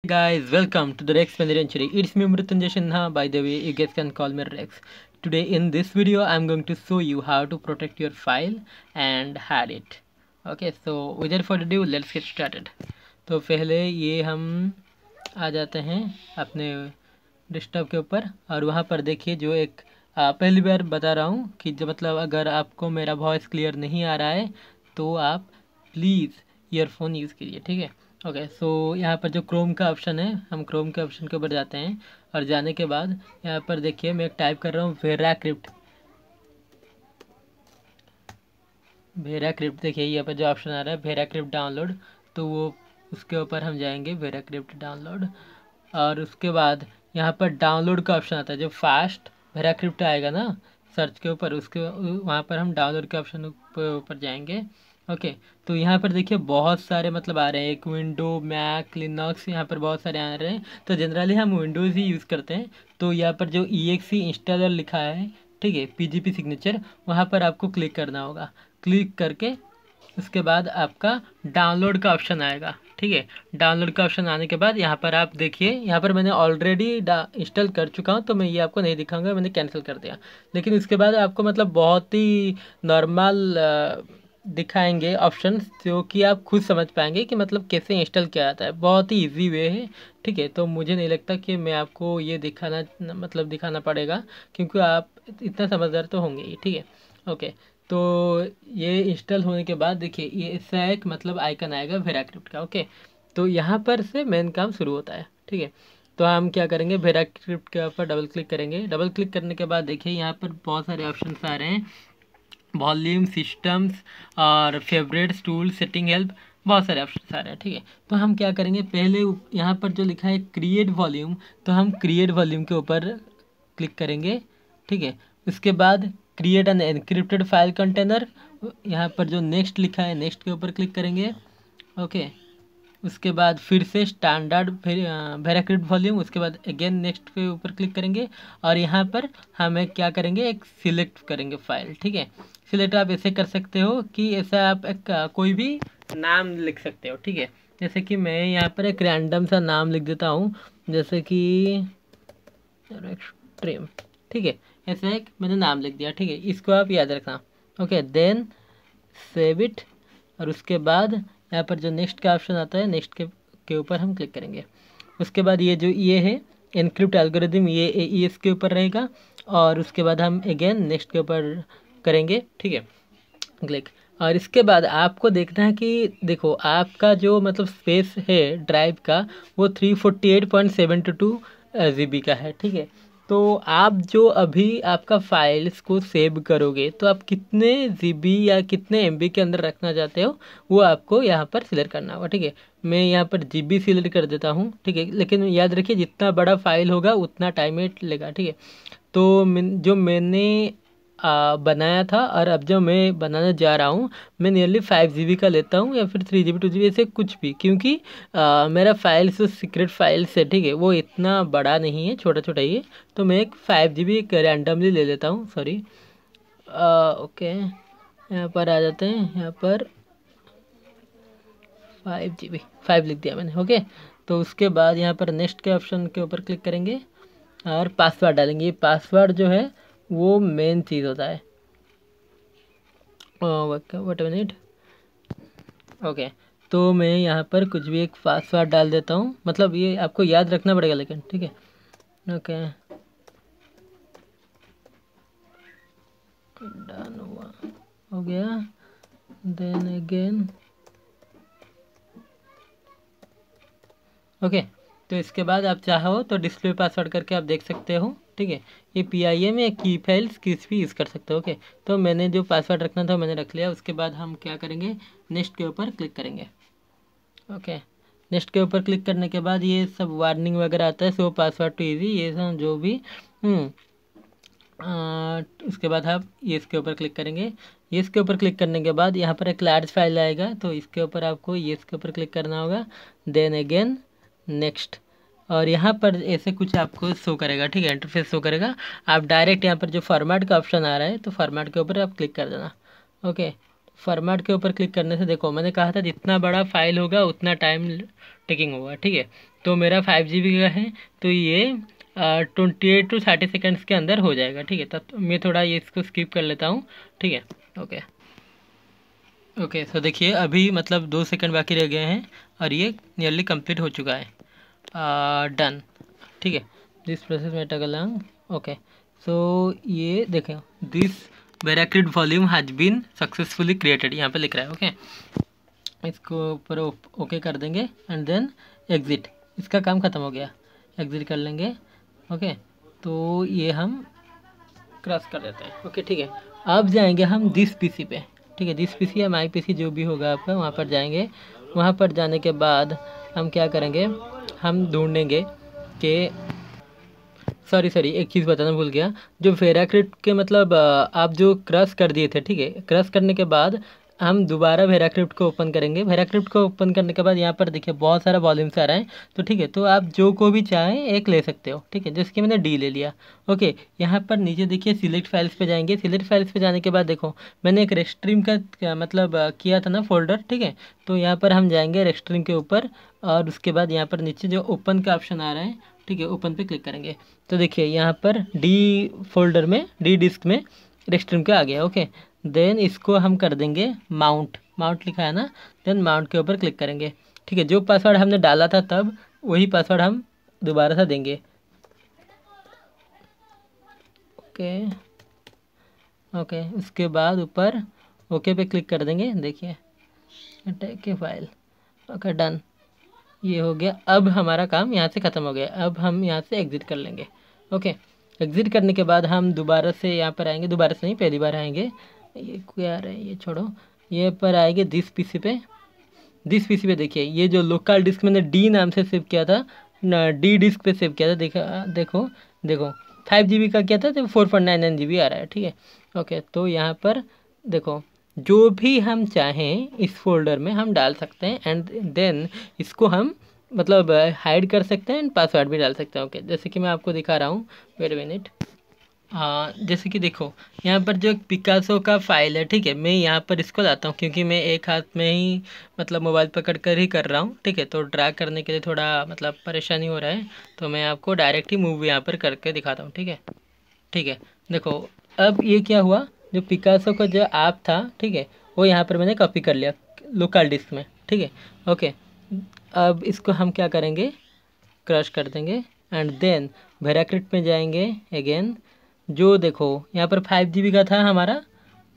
Guys, welcome to the Rex Penitentiary. It's me Mrityunjay Sinha. By the way, you guys can call me Rex. Today in this video, I'm going to show you how to protect your file and hide it. Okay, so without further ado, let's get started. तो पहले ये हम आ जाते हैं अपने desktop के ऊपर और वहाँ पर देखिए जो एक पहली बार बता रहा हूँ कि जो मतलब अगर आपको मेरा वॉइस क्लियर नहीं आ रहा है तो आप प्लीज़ ईयरफोन यूज़ कीजिए, ठीक है। ओके, सो यहाँ पर जो क्रोम का ऑप्शन है, हम क्रोम के ऑप्शन के ऊपर जाते हैं और जाने के बाद यहाँ पर देखिए मैं टाइप कर रहा हूँ वेराक्रिप्ट। देखिए यहाँ पर जो ऑप्शन आ रहा है वेराक्रिप्ट डाउनलोड, तो वो उसके ऊपर हम जाएंगे वेराक्रिप्ट डाउनलोड और उसके बाद यहाँ पर डाउनलोड का ऑप्शन आता है। जो फास्ट वेराक्रिप्ट आएगा ना सर्च के ऊपर, उसके वहाँ पर हम डाउनलोड के ऑप्शन ऊपर जाएंगे। ओके, तो यहाँ पर देखिए बहुत सारे मतलब आ रहे हैं, एक विंडो, मैक, लिनक्स, यहाँ पर बहुत सारे आ रहे हैं। तो जनरली हम विंडोज़ ही यूज़ करते हैं। तो यहाँ पर जो exe इंस्टॉलर लिखा है, ठीक है, पीजीपी सिग्नेचर, वहाँ पर आपको क्लिक करना होगा। क्लिक करके उसके बाद आपका डाउनलोड का ऑप्शन आएगा, ठीक है। डाउनलोड का ऑप्शन आने के बाद यहाँ पर आप देखिए, यहाँ पर मैंने ऑलरेडी इंस्टॉल कर चुका हूँ तो मैं ये आपको नहीं दिखाऊंगा, मैंने कैंसिल कर दिया। लेकिन उसके बाद आपको मतलब बहुत ही नॉर्मल दिखाएंगे ऑप्शंस जो कि आप खुद समझ पाएंगे कि मतलब कैसे इंस्टॉल किया जाता है। बहुत ही इजी वे है, ठीक है। तो मुझे नहीं लगता कि मैं आपको ये दिखाना पड़ेगा क्योंकि आप इतना समझदार तो होंगे ही, ठीक है। ओके, तो ये इंस्टॉल होने के बाद देखिए ये ऐसा एक मतलब आइकन आएगा वेराक्रिप्ट का। ओके, तो यहाँ पर से मेन काम शुरू होता है, ठीक है। तो हम क्या करेंगे, वेराक्रिप्ट के ऊपर डबल क्लिक करेंगे। डबल क्लिक करने के बाद देखिए यहाँ पर बहुत सारे ऑप्शंस आ रहे हैं, वॉल्यूम, सिस्टम्स और फेवरेट्स, टूल, सेटिंग, हेल्प, बहुत सारे ऑप्शन आ रहे हैं, ठीक है। तो हम क्या करेंगे, पहले यहाँ पर जो लिखा है क्रिएट वॉल्यूम, तो हम क्रिएट वॉल्यूम के ऊपर क्लिक करेंगे, ठीक है। उसके बाद create an encrypted file container, यहाँ पर जो नेक्स्ट लिखा है नेक्स्ट के ऊपर क्लिक करेंगे। ओके, उसके बाद फिर से स्टैंडर्ड वेराक्रिप्ट वॉल्यूम, उसके बाद अगेन नेक्स्ट के ऊपर क्लिक करेंगे और यहाँ पर हमें क्या करेंगे, एक सिलेक्ट करेंगे फाइल, ठीक है। सिलेक्ट आप ऐसे कर सकते हो कि ऐसा आप एक कोई भी नाम लिख सकते हो, ठीक है। जैसे कि मैं यहाँ पर एक रैंडम सा नाम लिख देता हूँ, जैसे कि एक्सट्रीम, ठीक है। ऐसा एक मैंने नाम लिख दिया, ठीक है। इसको आप याद रखना। ओके, देन सेव इट और उसके बाद यहाँ पर जो नेक्स्ट का ऑप्शन आता है नेक्स्ट के ऊपर हम क्लिक करेंगे। उसके बाद ये जो ये है एनक्रिप्ट एल्गोरिथम, ये इसके ऊपर रहेगा और उसके बाद हम अगेन नेक्स्ट के ऊपर करेंगे, ठीक है, क्लिक। और इसके बाद आपको देखना है कि देखो आपका जो मतलब स्पेस है ड्राइव का वो 348.72 GB का है, ठीक है। तो आप जो अभी आपका फाइल्स को सेव करोगे तो आप कितने GB या कितने MB के अंदर रखना चाहते हो वो आपको यहाँ पर सिलेक्ट करना होगा, ठीक है। मैं यहाँ पर GB सिलेक्ट कर देता हूँ, ठीक है। लेकिन याद रखिए जितना बड़ा फाइल होगा उतना टाइम लेगा, ठीक है। तो जो मैंने बनाया था और अब जो मैं बनाने जा रहा हूँ मैं नियरली 5 GB का लेता हूँ या फिर 3 GB 2 GB ऐसे कुछ भी, क्योंकि मेरा फाइल्स जो सीक्रेट फाइल्स है, ठीक है, वो इतना बड़ा नहीं है, छोटा छोटा ही है। तो मैं एक 5 GB एक रैंडमली ले लेता हूँ, सॉरी। ओके, यहाँ पर आ जाते हैं, यहाँ पर 5 GB 5 लिख दिया मैंने। ओके, तो उसके बाद यहाँ पर नेक्स्ट के ऑप्शन के ऊपर क्लिक करेंगे और पासवर्ड डालेंगे। ये पासवर्ड जो है वो मेन चीज़ होता है। What minute. ओके, तो मैं यहाँ पर कुछ भी एक पासवर्ड डाल देता हूँ, मतलब ये आपको याद रखना पड़ेगा लेकिन, ठीक है। ओके, डन हुआ, हो गया। देन अगेन ओके, तो इसके बाद आप चाहो तो डिस्प्ले पासवर्ड करके आप देख सकते हो, ठीक है। ये PIM या की फाइल्स किस भी यूज़ कर सकते हो। ओके, तो मैंने जो पासवर्ड रखना था मैंने रख लिया। उसके बाद हम क्या करेंगे, नेक्स्ट के ऊपर क्लिक करेंगे। ओके, नेक्स्ट के ऊपर क्लिक करने के बाद ये सब वार्निंग वगैरह आता है, सो पासवर्ड टू ईजी, ये सब जो भी उसके बाद आप ये इसके ऊपर क्लिक करेंगे। ये इसके ऊपर क्लिक करने के बाद यहाँ पर एक लार्ज फाइल आएगा, तो इसके ऊपर आपको ये इसके ऊपर क्लिक करना होगा। देन अगेन नेक्स्ट, और यहाँ पर ऐसे कुछ आपको शो करेगा, ठीक है, इंटरफेस शो करेगा। आप डायरेक्ट यहाँ पर जो फॉर्मेट का ऑप्शन आ रहा है तो फॉर्मेट के ऊपर आप क्लिक कर देना। ओके, फॉर्मेट के ऊपर क्लिक करने से देखो मैंने कहा था जितना बड़ा फाइल होगा उतना टाइम टेकिंग होगा, ठीक है। तो मेरा 5 GB का है, तो ये 28 to 30 सेकेंड्स के अंदर हो जाएगा। ठीक है, तब मैं थोड़ा ये इसको स्किप कर लेता हूँ। ठीक है, ओके ओके। तो देखिए अभी मतलब 2 सेकंड बाकी रह गए हैं और ये नियरली कंप्लीट हो चुका है। डन। ठीक है, दिस प्रोसेस में टगलंग। ओके, सो ये देखें, this VeraCrypt volume has been successfully created, यहाँ पे लिख रहा है। ओके, इसको ऊपर ओके कर देंगे एंड देन एग्ज़िट। इसका काम ख़त्म हो गया, एग्ज़िट कर लेंगे। ओके, तो ये हम क्रॉस कर देते हैं। ओके ठीक है, अब जाएंगे हम दिस पीसी पे। ठीक है, दिस पीसी या माई पीसी जो भी होगा आपका, वहाँ पर जाएंगे। वहाँ पर जाने के बाद हम क्या करेंगे, हम ढूंढेंगे कि सॉरी एक चीज़ बताना भूल गया। जो वेराक्रिट के मतलब आप जो क्रश कर दिए थे, ठीक है, क्रश करने के बाद हम दोबारा वेराक्रिप्ट को ओपन करेंगे। वेराक्रिप्ट को ओपन करने के बाद यहाँ पर देखिए बहुत सारा वॉल्यूम्स आ रहा है। तो ठीक है, तो आप जो को भी चाहें एक ले सकते हो। ठीक है, जैसे कि मैंने डी ले लिया। ओके, यहाँ पर नीचे देखिए सिलेक्ट फाइल्स पे जाएंगे। सिलेक्ट फाइल्स पे जाने के बाद देखो मैंने एक रेस्ट्रीम का मतलब किया था ना फोल्डर। ठीक है, तो यहाँ पर हम जाएंगे रेस्ट्रीम के ऊपर और उसके बाद यहाँ पर नीचे जो ओपन का ऑप्शन आ रहा है, ठीक है, ओपन पे क्लिक करेंगे। तो देखिए यहाँ पर डी फोल्डर में, डी डिस्क में रेस्ट्रीम का आ गया। ओके, देन इसको हम कर देंगे माउंट। माउंट लिखा है ना, देन माउंट के ऊपर क्लिक करेंगे। ठीक है, जो पासवर्ड हमने डाला था तब वही पासवर्ड हम दोबारा से देंगे। ओके ओके, उसके बाद ऊपर ओके पे क्लिक कर देंगे। देखिए अटैक के फाइल। ओके डन, ये हो गया। अब हमारा काम यहाँ से ख़त्म हो गया। अब हम यहाँ से एग्ज़िट कर लेंगे। ओके, एग्ज़िट करने के बाद हम दोबारा से यहाँ पर आएंगे। दोबारा से नहीं, पहली बार आएंगे। ये क्या आ रहा है, ये छोड़ो। ये पर आएंगे दिस पीसी पे। दिस पीसी पे देखिए ये जो लोकल डिस्क मैंने डी नाम से सेव किया था, डी डिस्क पे सेव किया था। देखो देखो 5 GB का किया था तो 4.99 GB आ रहा है। ठीक है, ओके, तो यहाँ पर देखो जो भी हम चाहें इस फोल्डर में हम डाल सकते हैं एंड देन इसको हम मतलब हाइड कर सकते हैं एंड पासवर्ड भी डाल सकते हैं। ओके, जैसे कि मैं आपको दिखा रहा हूँ, वेट मिनट। हाँ, जैसे कि देखो यहाँ पर जो एक पिकासो का फाइल है, ठीक है, मैं यहाँ पर इसको लाता हूँ क्योंकि मैं एक हाथ में ही मतलब मोबाइल पकड़ कर ही कर रहा हूँ। ठीक है, तो ड्रैग करने के लिए थोड़ा मतलब परेशानी हो रहा है, तो मैं आपको डायरेक्ट ही मूव यहाँ पर करके दिखाता हूँ। ठीक है ठीक है, देखो अब ये क्या हुआ, जो पिकासो का जो ऐप था, ठीक है, वो यहाँ पर मैंने कॉपी कर लिया लोकल डिस्क में। ठीक है, ओके, अब इसको हम क्या करेंगे, क्रश कर देंगे एंड देन वेराक्रिट में जाएंगे अगेन। जो देखो यहाँ पर 5 GB का था हमारा,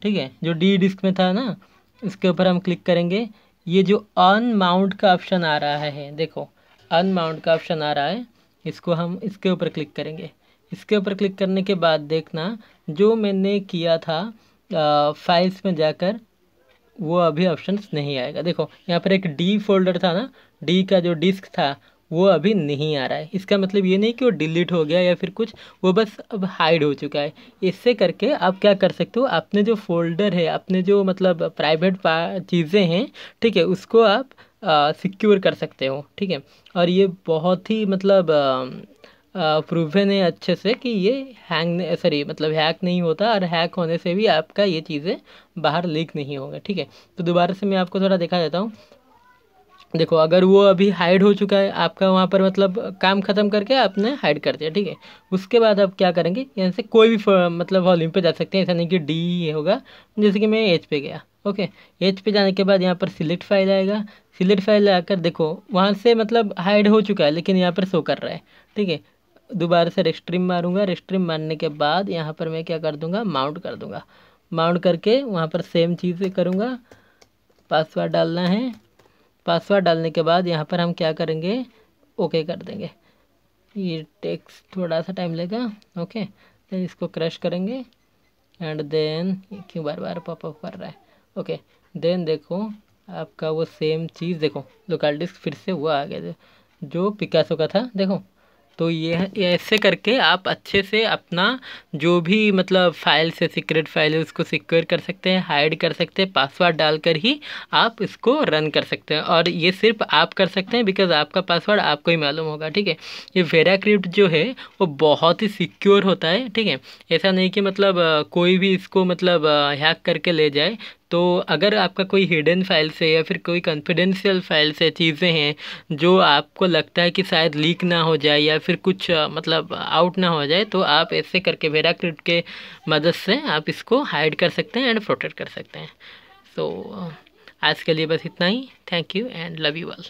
ठीक है, जो डी डिस्क में था ना, इसके ऊपर हम क्लिक करेंगे। ये जो अनमाउंट का ऑप्शन आ रहा है, देखो अनमाउंट का ऑप्शन आ रहा है, इसको हम इसके ऊपर क्लिक करेंगे। इसके ऊपर क्लिक करने के बाद देखना जो मैंने किया था फाइल्स में जाकर वो अभी ऑप्शंस नहीं आएगा। देखो यहाँ पर एक डी फोल्डर था ना, डी का जो डिस्क था वो अभी नहीं आ रहा है। इसका मतलब ये नहीं कि वो डिलीट हो गया या फिर कुछ, वो बस अब हाइड हो चुका है। इससे करके आप क्या कर सकते हो, अपने जो फोल्डर है, अपने जो मतलब प्राइवेट चीज़ें हैं, ठीक है, उसको आप सिक्योर कर सकते हो। ठीक है, और ये बहुत ही मतलब प्रूवन है अच्छे से कि ये सॉरी मतलब हैक नहीं होता, और हैक होने से भी आपका ये चीज़ें बाहर लीक नहीं होगा। ठीक है, तो दोबारा से मैं आपको थोड़ा दिखा देता हूँ। देखो अगर वो अभी हाइड हो चुका है आपका, वहाँ पर मतलब काम ख़त्म करके आपने हाइड कर दिया। ठीक है, उसके बाद आप क्या करेंगे, यहाँ से कोई भी मतलब वॉल्यूम पे जा सकते हैं, ऐसा नहीं कि डी ये होगा। जैसे कि मैं एच पे गया। ओके, एच पे जाने के बाद यहाँ पर सिलेक्ट फाइल आएगा। सिलेक्ट फाइल आकर देखो वहाँ से मतलब हाइड हो चुका है लेकिन यहाँ पर शो कर रहा है। ठीक है, दोबारा से रेस्ट्रीम मारूंगा। रेस्ट्रीम मारने के बाद यहाँ पर मैं क्या कर दूँगा, माउंट कर दूँगा। माउंट करके वहाँ पर सेम चीज़ करूँगा, पासवर्ड डालना है। पासवर्ड डालने के बाद यहाँ पर हम क्या करेंगे, ओके कर देंगे। ये टेक्स्ट थोड़ा सा टाइम लेगा। ओके, देन इसको क्रश करेंगे एंड देन क्यों बार बार पॉपअप कर रहा है। ओके, देन देखो आपका वो सेम चीज़, देखो लोकल डिस्क फिर से वो आ गया जो पिकासो का था। देखो तो ये ऐसे करके आप अच्छे से अपना जो भी मतलब फाइल से सीक्रेट फाइल है उसको सिक्योर कर सकते हैं, हाइड कर सकते हैं, पासवर्ड डालकर ही आप इसको रन कर सकते हैं। और ये सिर्फ आप कर सकते हैं बिकॉज आपका पासवर्ड आपको ही मालूम होगा। ठीक है, ये वेराक्रिप्ट जो है वो बहुत ही सिक्योर होता है। ठीक है, ऐसा नहीं कि मतलब कोई भी इसको मतलब हैक करके ले जाए। तो अगर आपका कोई हिडन फाइल से या फिर कोई कॉन्फिडेंशियल फाइल से चीज़ें हैं जो आपको लगता है कि शायद लीक ना हो जाए या फिर कुछ मतलब आउट ना हो जाए, तो आप ऐसे करके वेराक्रिप्ट के मदद से आप इसको हाइड कर सकते हैं एंड प्रोटेक्ट कर सकते हैं। सो आज के लिए बस इतना ही। Thank you and love you all.